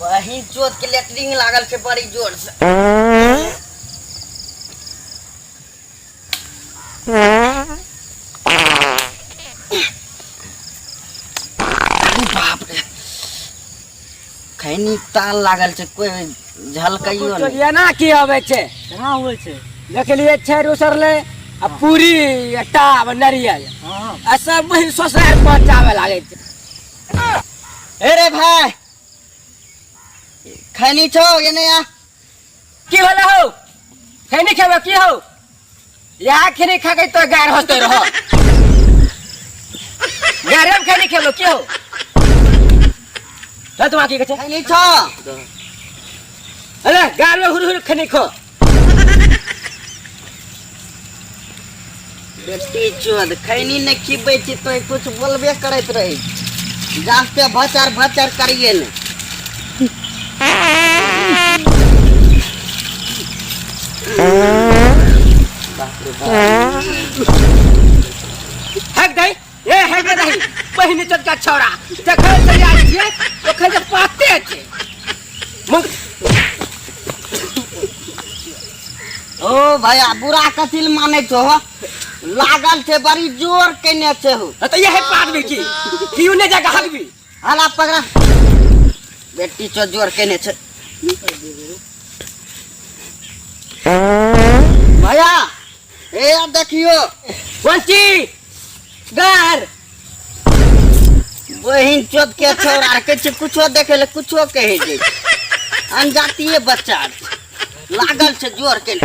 वही चोट के लेटरिंग लागल छे बड़ी जोर से। बाप रे खैनी ताल लागल छे कोई झलकइयो नहीं। चलिए ना की होवे छे केना होय छे देख लिए छे रुसरले आ पूरी एकटा नरियल हां आ सब वही सोसार पहुंचावे लागे छे। ए रे भाई खैनी छो ये नहीं आ की होला हो खैनी खेबे की हो यहाँ खैनी खा के तो गार हंसते रहो गारे में खैनी खेलो की हो तो तुम की कहे खैनी छो अरे गार में हुर हुर खैनी खो बेटी चोद खैनी ने खिबै छी तो कुछ बोलबे करत रही जास्ते भचर भचर करिए ने। हक दई ए हक दई पहिने चोट का छोरा देखे चली आई छे तो खजे पाते छे मुक ओ भैया बुरा कथिल माने छो लागल छे बड़ी जोर केने छे हो तो ये है पाद में की क्यों ने जगह हक भी हाला पकड़ा बेटी चो जोर केने छे भैया ए देखियो कौनची गार बहिन चोद के छोरा के छे कुछो देखे ले कुछो कहे जे अनजातीय बच्चा लागल छे जोर केने